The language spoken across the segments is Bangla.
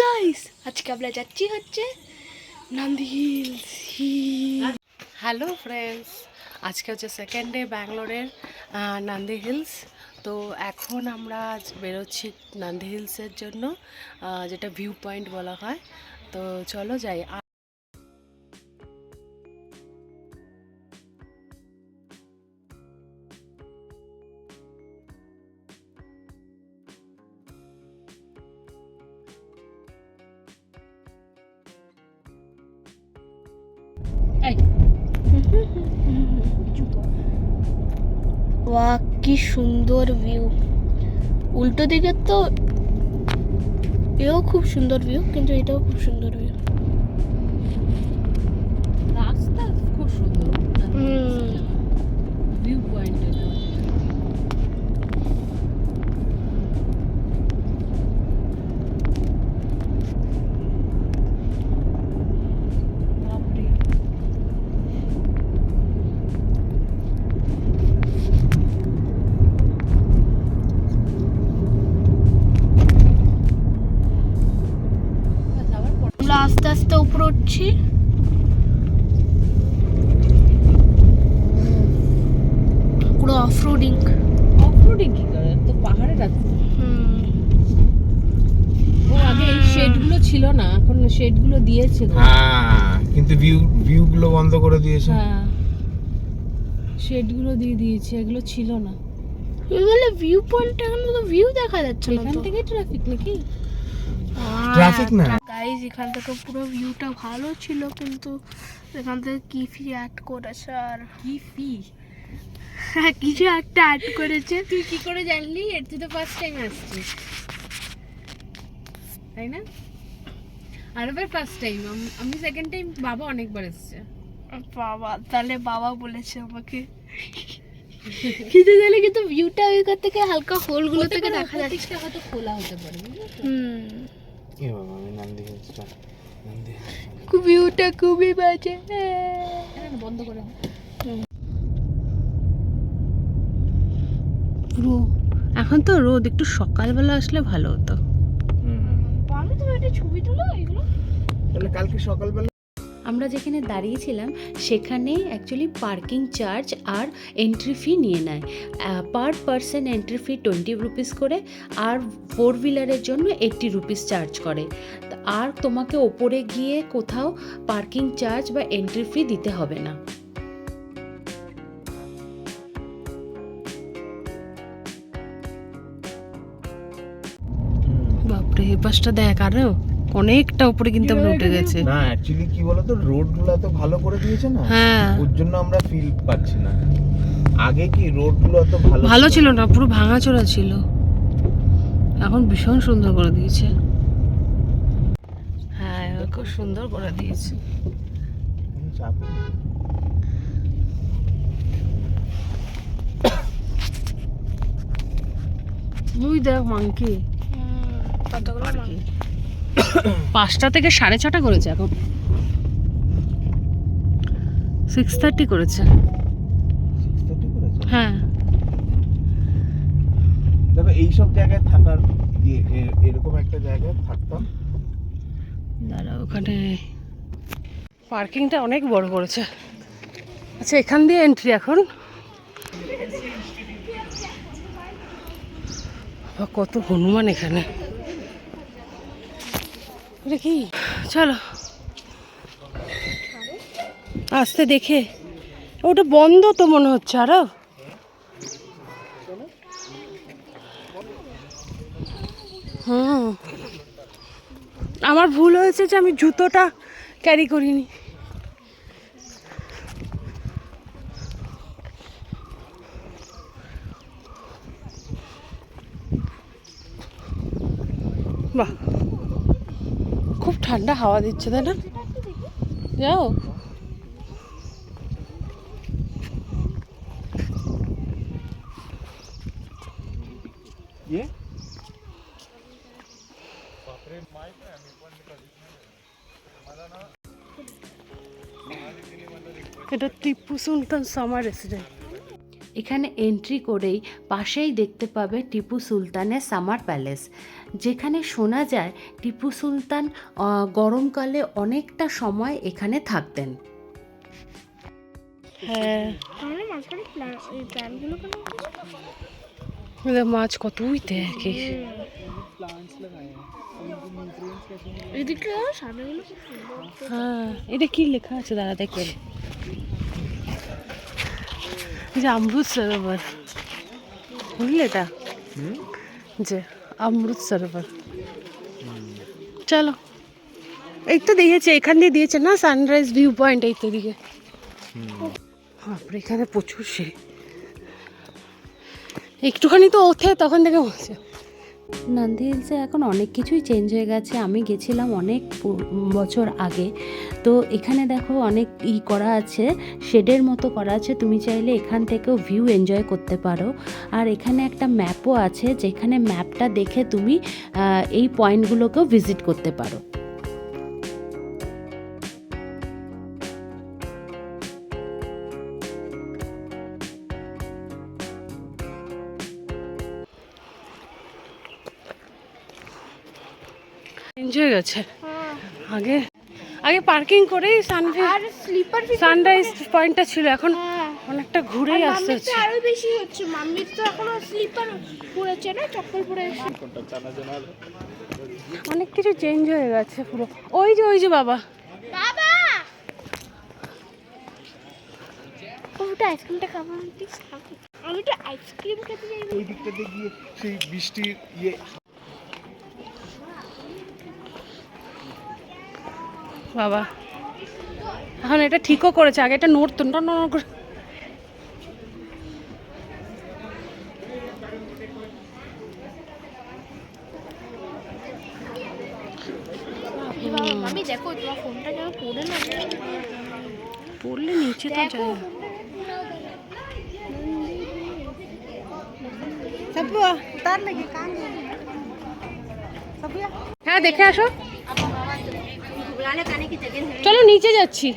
গাইস, আজকে আমরা যাচ্ছি হচ্ছে নন্দী হিলস। হ্যালো ফ্রেন্ডস, আজকে হচ্ছে সেকেন্ড ডে ব্যাঙ্গালোরের নন্দী হিলস। তো এখন আমরা বেরোচ্ছি নন্দী হিলসের জন্য, যেটা ভিউ পয়েন্ট বলা হয়। তো চলো যাই। বাহ, কি সুন্দর ভিউ। উল্টো দিকে তো এও খুব সুন্দর ভিউ, কিন্তু এটাও খুব সুন্দর ভিউ। রাস্তা খুব সুন্দর, ভিউ পয়েন্ট। আমরা আস্তে আস্তে উপরে উঠছি। পুরো অফরোডিং। অফরোডিং কি করে? তো পাহাড়ে রাস্তা। ও আগে এই শেডগুলো ছিল না, এখন শেডগুলো দিয়েছে। হ্যাঁ, কিন্তু ভিউগুলো বন্ধ করে দিয়েছে। হ্যাঁ, শেডগুলো দিয়ে দিয়েছে, এগুলো ছিল না। এগুলো ভিউ পয়েন্ট, এখন তো ভিউ দেখা যাচ্ছে না। এখান থেকে ট্রাফিক নাকি? ট্রাফিক না গাইস, এখান থেকে পুরো ভিউটা ভালো ছিল, কিন্তু এখান থেকে কি ফি অ্যাড করেছে। আর কি ফি? হ্যাঁ, কিছু একটা অ্যাড করেছে। তুই কি করে জানলি? তুই তো ফার্স্ট টাইম আসছিস, তাই না? আরবার ফার্স্ট টাইম, আমি সেকেন্ড টাইম। বাবা অনেকবার এসেছে। বাবা, তাহলে বাবা বলেছে আমাকে। কিন্তু তাহলে কিন্তু ভিউটা ওইখান থেকে হালকা হোলগুলো থেকে দেখা যাচ্ছে। হয়তো খোলা হতে পারে। এ বাবা, আমি নন্দী হিলসটা ভিউটা খুবই বাজে। বন্ধ করে পুরো এখন তো রোদ, একটু সকালবেলা আসলে ভালো হতো। আমি তো একটা ছবি তুলো এগুলো। তাহলে কালকে সকালবেলা আমরা যেখানে দাঁড়িয়েছিলাম সেখানে অ্যাকচুয়ালি পার্কিং চার্জ আর এন্ট্রি ফি নিয়ে নেয়। Per person entry fee 20 rupees করে, আর 4 হুইলারের জন্য 80 রুপিস চার্জ করে। আর তোমাকে ওপরে গিয়ে কোথাও পার্কিং চার্জ বা এন্ট্রি ফি দিতে হবে না। বাপরে, এই পাশটা দেখ, আরো অনেকটা উপরে কিন্তু আমরা উঠে গেছে। না, অ্যাকচুয়ালি কি বলতো, রোডগুলো তো ভালো করে দিয়েছে না, হ্যাঁ, ওর জন্য আমরা ফিল পাচ্ছি না। আগে কি রোডগুলো তো ভালো ছিল না, পুরো ভাঙাচোরা ছিল। এখন ভীষণ সুন্দর করে দিয়েছে। হ্যাঁ, খুব সুন্দর করে দিয়েছে। ওই দেখ মাংকি। কতগুলো 5টা থেকে 6:30 করেছে, এখন 6:30 করেছে। হ্যাঁ, দেখো এইসব জায়গায় থাকার, এরকম একটা জায়গায় থাকতাম। দাঁড়া, ওখানে পার্কিংটা অনেক বড় করেছে। আচ্ছা, এখান দিয়ে এন্ট্রি এখন। কত হনুমান এখানে। এটা কি? চলো আস্তে দেখে। ওটা বন্ধ তো মনে হচ্ছে আরো। আমার ভুল হয়েছে যে আমি জুতোটা ক্যারি করিনি। বাহ, খুব ঠান্ডা হাওয়া দিচ্ছে, তাই না? যাও। এটা টিপু সুলতান সামার রেসিডেন্ট। এখানে এন্ট্রি করেই পাশেই দেখতে পাবে টিপু সুলতানের সামার প্যালেস, যেখানে শোনা যায় টিপু সুলতান গরমকালে অনেকটা সময় এখানে থাকতেন। হ্যাঁ, তাহলে মাঝখানে এই প্ল্যানগুলো কেন? মাছ কত উইতে কি এদিকে সামনেগুলো খুব সুন্দর। হ্যাঁ, এটা কি লেখা আছে দাঁড়া দেখবেন, যে অমৃত সরোবর, বুঝলে এটা যে অমৃত সরোবর। চলো, এই তো দিয়েছে, এখান দিয়ে দিয়েছে না সানরাইজ ভিউ পয়েন্ট, এই তো দিকে। বাপরে, এখানে প্রচুর সিঁড়ি, একটুখানি তো ওঠে তখন থেকে বলছে। নন্দী হিলসে এখন অনেক কিছুই চেঞ্জ হয়ে গেছে, আমি গেছিলাম অনেক বছর আগে। তো এখানে দেখো অনেক করা আছে, শেডের মতো করা আছে, তুমি চাইলে এখান থেকেও ভিউ এনজয় করতে পারো। আর এখানে একটা ম্যাপও আছে, যেখানে ম্যাপটা দেখে তুমি এই পয়েন্টগুলোকেও ভিজিট করতে পারো। চেঞ্জ হয়ে গেছে, আগে আগে পার্কিং করেই আর স্লিপার সানরাইজ পয়েন্টটা ছিল, এখন অনেকটা ঘুরেই আসতে মাম্মির তো হচ্ছে। আরো বেশি হচ্ছে, মাম্মির তো এখনো স্লিপার পরেছে না, চপ্পল পরে এসে। অনেক কিছু চেঞ্জ হয়ে গেছে পুরো। ওই যে বাবা, বাবা ওটা আইসক্রিমটা খাবো, আমি তো আইসক্রিম খেতে যাই। ওই দিকটাতে গিয়ে সেই বৃষ্টির ইয়ে বাবা এখন এটা ঠিকও করেছে, আগে এটা নড়তো না করে। মামি দেখো তোমার ফোনটা যেন পড়ে না যায়। পড়লে নিচে তো যায়। হ্যাঁ, দেখে আসো, চলো নিচে যাচ্ছি।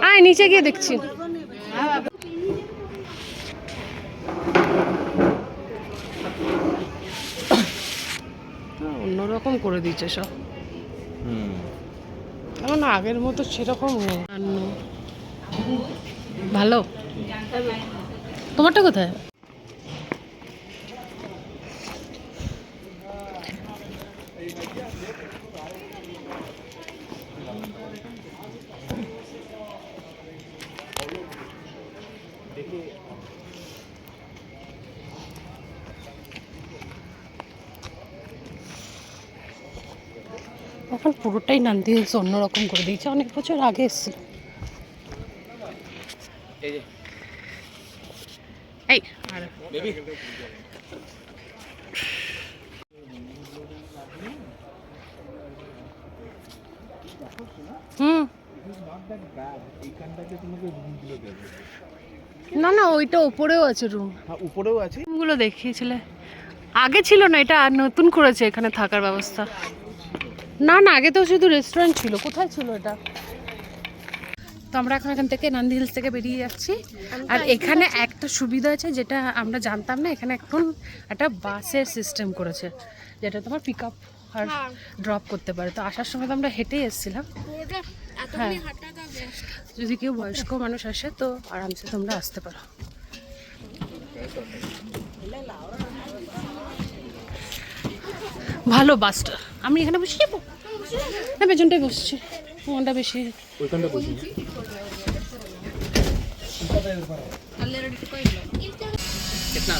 আয় নিচে গিয়ে দেখছি। অন্যরকম করে দিচ্ছে সব, এখন আগের মতো সেরকম নেই। ভালো, তোমারটা কোথায়? এখন পুরোটাই নান্দি হিলস অন্যরকম করে দিয়েছে, অনেক বছর আগে এসেছিল। এই হুম, না না, ওইটা উপরেও আছে রুম, হ্যাঁ উপরেও আছে। রুমগুলো দেখিয়েছিলে, আগে ছিল না, এটা নতুন করেছে এখানে থাকার ব্যবস্থা। না না, আগে তো শুধু রেস্টুরেন্ট ছিল, কোথায় ছিল এটা? তো আমরা এখন এখান থেকে নন্দী হিলস থেকে বেরিয়ে যাচ্ছি। আর এখানে একটা সুবিধা আছে যেটা আমরা জানতাম না, এখানে এখন একটা বাসের সিস্টেম করেছে, যেটা তোমার পিক আপ আর ড্রপ করতে পারে। তো আসার সময় তো আমরা হেঁটেই এসেছিলাম। হ্যাঁ, যদি কেউ বয়স্ক মানুষ আসে তো আরামসে তোমরা আসতে পারো। ভালো বাসটা। আমি এখানে বসে যাবো না, পেছনটাই বসছি, ওখানটা বেশি। ওইখানটা বসি कितना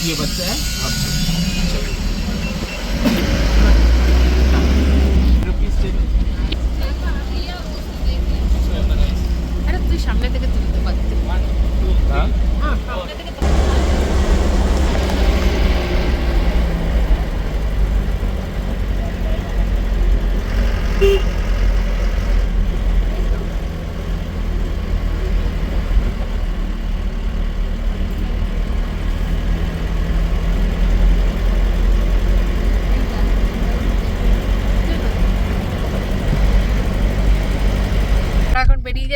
ये बच्चा है আরে তুই সামনে থেকে তুলতে পারতি। हाँ সামনে থেকে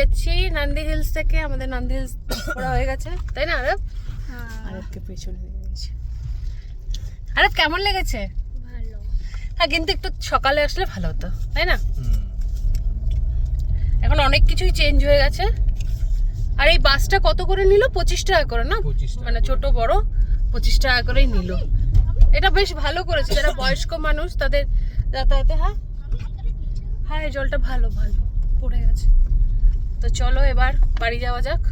গেছি নান্দি হিলস থেকে, আমাদের নান্দি হিলস ঘোরা হয়ে গেছে, তাই না আরব? আরবকে পেছনে দিয়ে দিয়েছি। আরব কেমন লেগেছে? ভালো। হ্যাঁ, কিন্তু একটু সকালে আসলে ভালো হতো, তাই না? এখন অনেক কিছুই চেঞ্জ হয়ে গেছে। আর এই বাসটা কত করে নিল? 25 টাকা করে না? 25 টাকা মানে ছোট বড় 25 টাকা করেই নিল। এটা বেশ ভালো করেছে, যারা বয়স্ক মানুষ তাদের যাতায়াতে। হ্যাঁ হ্যাঁ, এই জলটা ভালো ভালো পড়ে গেছে। তো চলো এবার বাড়ি যাওয়া যাক।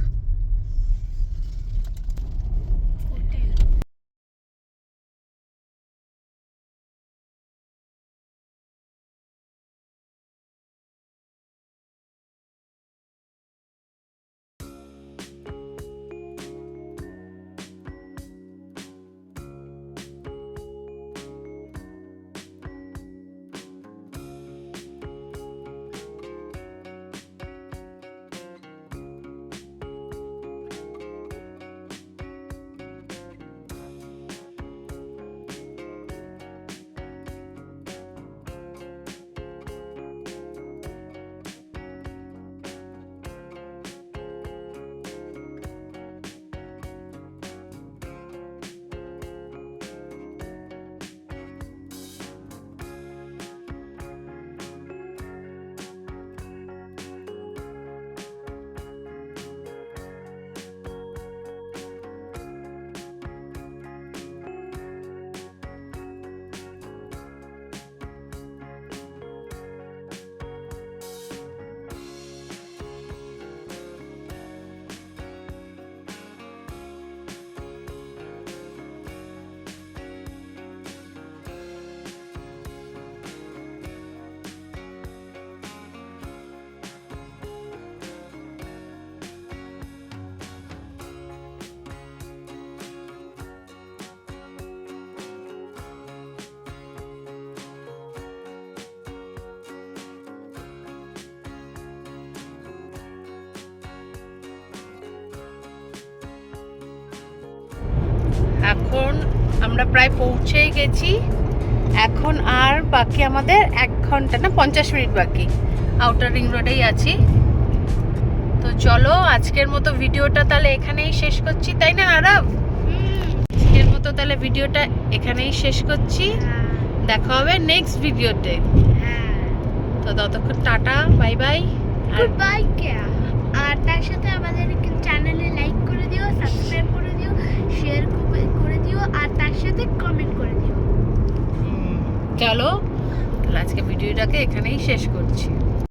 এখন আমরা প্রায় পৌঁছেই গেছি। এখন আর বাকি আমাদের 1 ঘন্টা না 50 মিনিট বাকি। আউটার রিং রোডেই আছি। তো চলো আজকের মতো ভিডিওটা তাহলে এখানেই শেষ করছি, তাই না আরব? আজকের মতো তাহলে ভিডিওটা এখানেই শেষ করছি। দেখা হবে নেক্সট ভিডিওতে। তো ততক্ষণ tata, bye bye. Good bye. আর তার সাথে আমাদের চ্যানেলে লাইক করে দিও, সাবস্ক্রাইব করে দিও, শেয়ার করে দিও, আর তার সাথে কমেন্ট করে দিও। চলো তাহলে আজকে ভিডিওটাকে এখানেই শেষ করছি।